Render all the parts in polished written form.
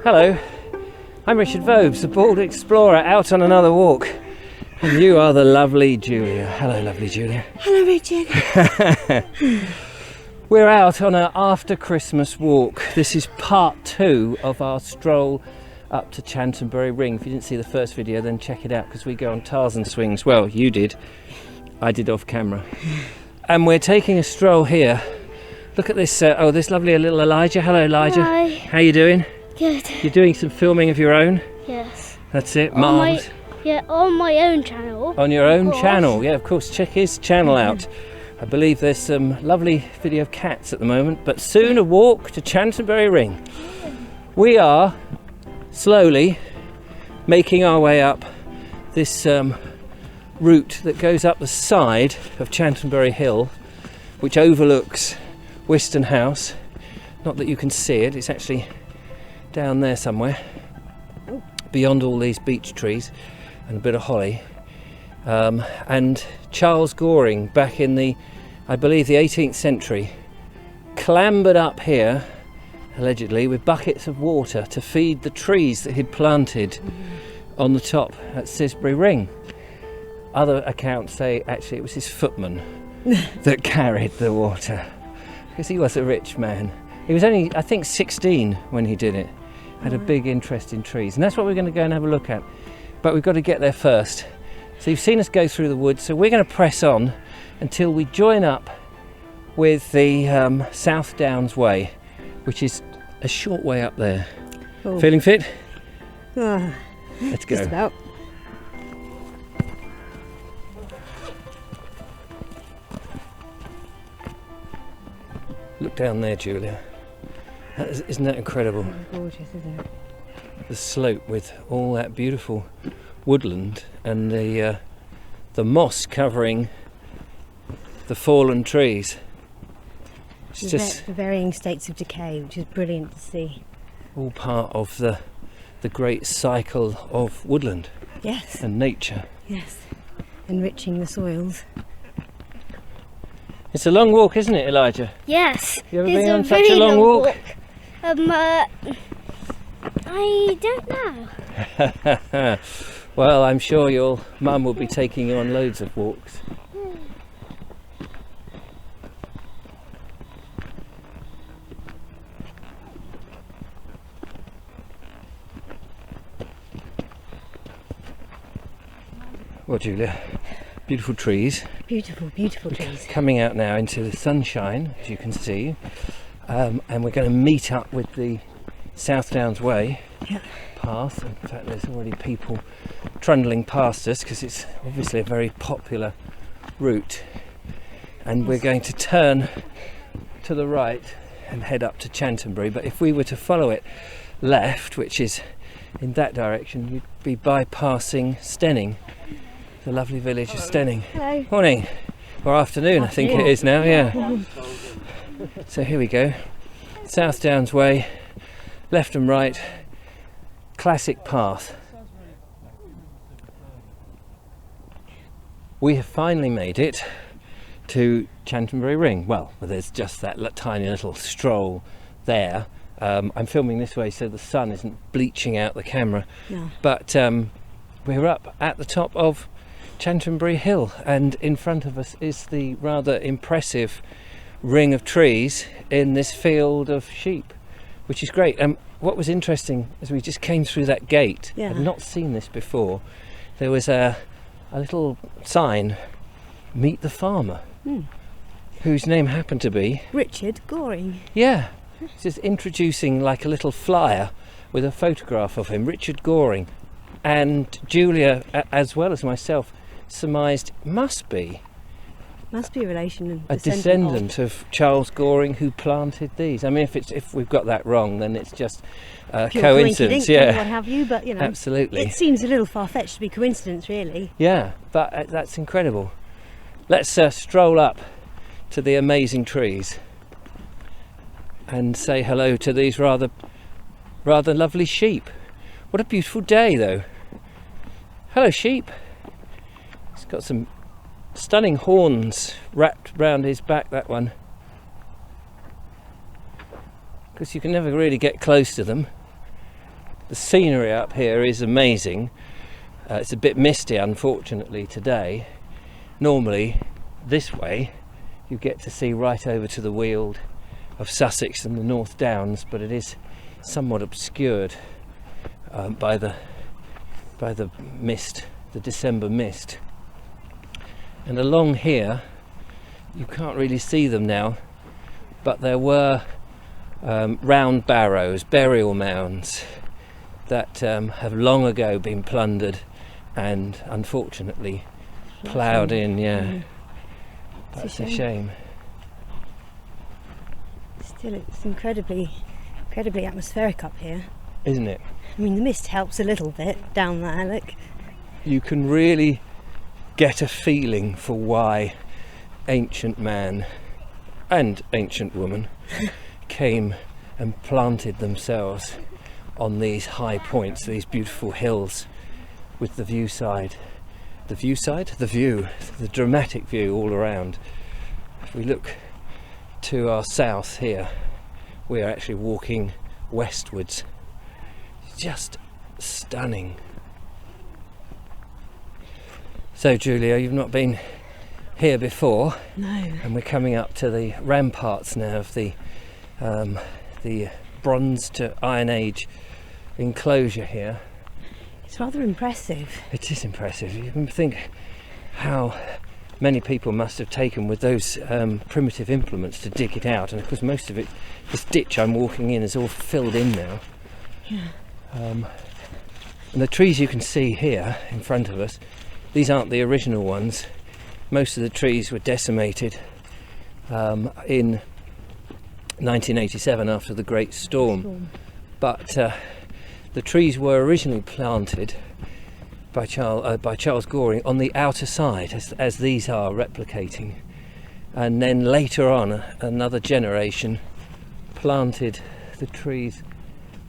Hello, I'm Richard Vobes, the bald explorer, out on another walk. And you are the lovely Julia. Hello, lovely Julia. Hello, Richard. We're out on an after Christmas walk. This is part 2 of our stroll up to Chanctonbury Ring. If you didn't see the first video, then check it out, because we go on Tarzan swings. Well, you did. I did off camera. And we're taking a stroll here. Look at this. This lovely little Elijah. Hello, Elijah. Hi. How you doing? Good. You're doing some filming of your own? Yes. That's it. On my own channel. On your own channel, yeah, of course. Check his channel out. I believe there's some lovely video of cats at the moment, but soon a walk to Chanctonbury Ring. We are slowly making our way up this route that goes up the side of Chanctonbury Hill, which overlooks Wiston House. Not that you can see it, it's actually down there somewhere, beyond all these beech trees and a bit of holly. And Charles Goring, back in the, I believe, the 18th century, clambered up here, allegedly, with buckets of water to feed the trees that he'd planted on the top at Chanctonbury Ring. Other accounts say actually it was his footman that carried the water, because he was a rich man. He was only, I think, 16 when he did it. Had a big interest in trees, and that's what we're going to go and have a look at. But we've got to get there first. So you've seen us go through the woods, so we're going to press on until we join up with the Southdowns way, which is a short way up there. Oh. Feeling fit? Let's go. Just about. Look down there, Julia. Isn't that incredible? That's gorgeous, isn't it? The slope with all that beautiful woodland and the moss covering the fallen trees. It's just the varying states of decay, which is brilliant to see. All part of the great cycle of woodland. Yes. And nature. Yes. Enriching the soils. It's a long walk, isn't it, Elijah? Yes. You ever been on such a long walk? I don't know. Well, I'm sure your mum will be taking you on loads of walks. Well, Julia, beautiful trees. Beautiful, beautiful trees. Coming out now into the sunshine, as you can see. And we're going to meet up with the Southdowns Way path. In fact, there's already people trundling past us, because it's obviously a very popular route. And we're going to turn to the right and head up to Chanctonbury. But if we were to follow it left, which is in that direction, you'd be bypassing Stenning, the lovely village of Stenning. Hello. Morning, or afternoon, I think it is now, yeah. So here we go, Southdowns Way, left and right, classic path. We have finally made it to Chanctonbury Ring. Well, there's just that tiny little stroll there. I'm filming this way so the sun isn't bleaching out the camera. No. But we're up at the top of Chanctonbury Hill, and in front of us is the rather impressive ring of trees in this field of sheep, which is great. And what was interesting as we just came through that gate, I'd not seen this before, there was a little sign, "Meet the Farmer," whose name happened to be Richard Goring. Yeah, it's just introducing like a little flyer with a photograph of him, Richard Goring. And Julia, as well as myself, surmised must be a relation, a descendant of Charles Goring, who planted these. I mean, if we've got that wrong, then it's just coincidence, yeah. What have you? But you know, absolutely, it seems a little far-fetched to be coincidence, really. Yeah, but that's incredible. Let's stroll up to the amazing trees and say hello to these rather lovely sheep. What a beautiful day, though. Hello, sheep. It's got some stunning horns wrapped round his back, that one. Because you can never really get close to them. The scenery up here is amazing. It's a bit misty, unfortunately, today. Normally, this way, you get to see right over to the Weald of Sussex and the North Downs, but it is somewhat obscured by the mist, the December mist. And along here, you can't really see them now, but there were round barrows, burial mounds, that have long ago been plundered and unfortunately ploughed in. Yeah, that's a shame. Still, it's incredibly atmospheric up here, isn't it? I mean, the mist helps a little bit down there, look. You can really get a feeling for why ancient man and ancient woman came and planted themselves on these high points, these beautiful hills with the view, the dramatic view all around. If we look to our south here, we are actually walking westwards. Just stunning. So Julia, you've not been here before. No. And we're coming up to the ramparts now of the Bronze to Iron Age enclosure here. It's rather impressive. It is impressive. You can think how many people must have taken with those primitive implements to dig it out, and of course most of it, this ditch I'm walking in, is all filled in now. Yeah. And the trees you can see here in front of us, these aren't the original ones. Most of the trees were decimated in 1987 after the Great Storm. But the trees were originally planted by Charles Goring on the outer side, as these are replicating, and then later on another generation planted the trees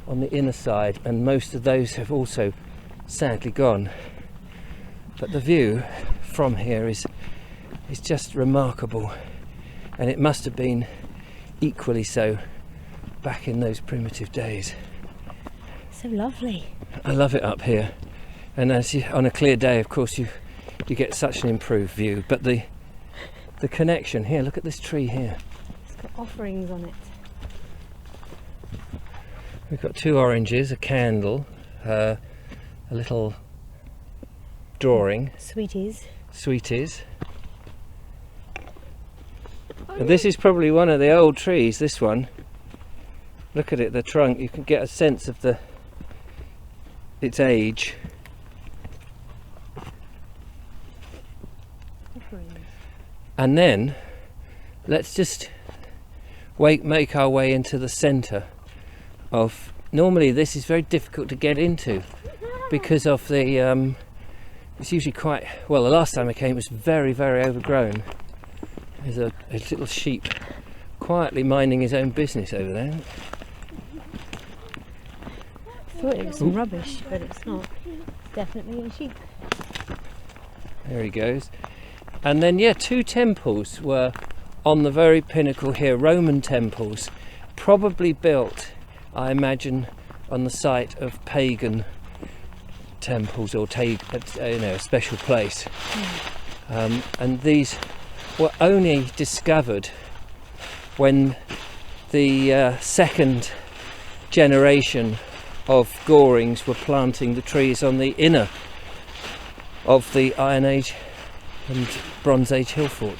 on the inner side, and most of those have also sadly gone. But the view from here is just remarkable, and it must have been equally so back in those primitive days. So lovely. I love it up here, and on a clear day, of course, you get such an improved view. But the connection here, look at this tree here. It's got offerings on it. We've got 2 oranges, a candle, a little drawing. Sweeties. And this is probably one of the old trees, this one. Look at it, the trunk, you can get a sense of its age. And then let's just make our way into the centre of, normally this is very difficult to get into because of the it's usually quite, well, the last time I came it was very, very overgrown. There's a little sheep quietly minding his own business over there. I thought it was some rubbish, but it's not. It's definitely a sheep. There he goes. And then, yeah, 2 temples were on the very pinnacle here, Roman temples, probably built, I imagine, on the site of pagan temples, or a special place. And these were only discovered when the second generation of Gorings were planting the trees on the inner of the Iron Age and Bronze Age hill fort.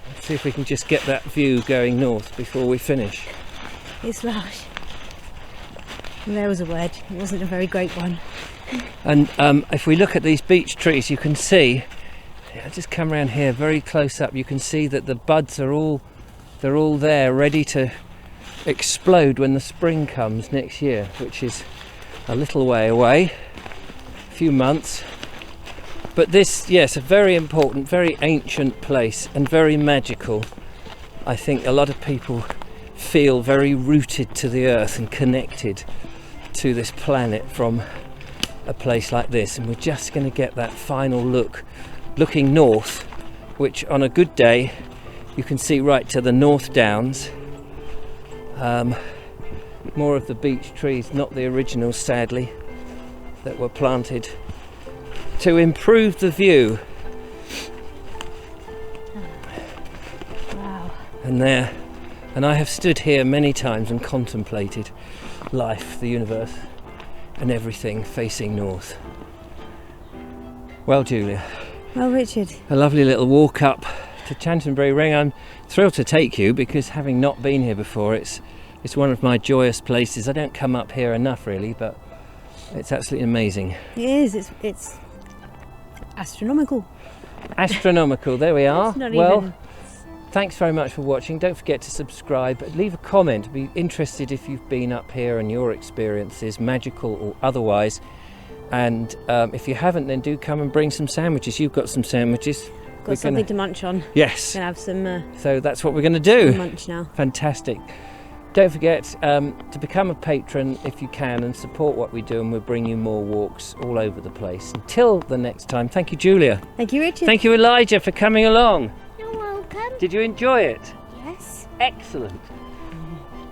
Let's see if we can just get that view going north before we finish. It's lush. There was a word, it wasn't a very great one. And if we look at these beech trees, you can see, I'll just come around here very close up, you can see that the buds are all there ready to explode when the spring comes next year, which is a little way away, a few months. But this, yes, a very important, very ancient place and very magical. I think a lot of people feel very rooted to the earth and connected to this planet from a place like this, and we're just going to get that final look, looking north, which on a good day you can see right to the North Downs, more of the beech trees, not the originals sadly, that were planted to improve the view. Wow. And I have stood here many times and contemplated life, the universe, and everything facing north. Well, Julia, Well, Richard. a lovely little walk up to Chanctonbury Ring. I'm thrilled to take you because, having not been here before, it's one of my joyous places. I don't come up here enough really, but it's absolutely amazing. It is. It's astronomical. Astronomical, there we are. It's not Well, even... thanks very much for watching. Don't forget to subscribe. Leave a comment. I'd be interested if you've been up here and your experiences, magical or otherwise. And if you haven't, then do come and bring some sandwiches. You've got some sandwiches. Got something to munch on. Yes. Gonna have some So that's what we're going to do. munch now. Fantastic. Don't forget to become a patron if you can and support what we do, and we'll bring you more walks all over the place. Until the next time, thank you, Julia. Thank you, Richard. Thank you, Elijah, for coming along. You're welcome. Did you enjoy it? Yes. Excellent.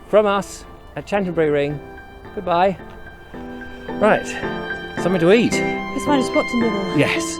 From us at Chanctonbury Ring, goodbye. Right, something to eat. Let's find a spot to nibble. Yes.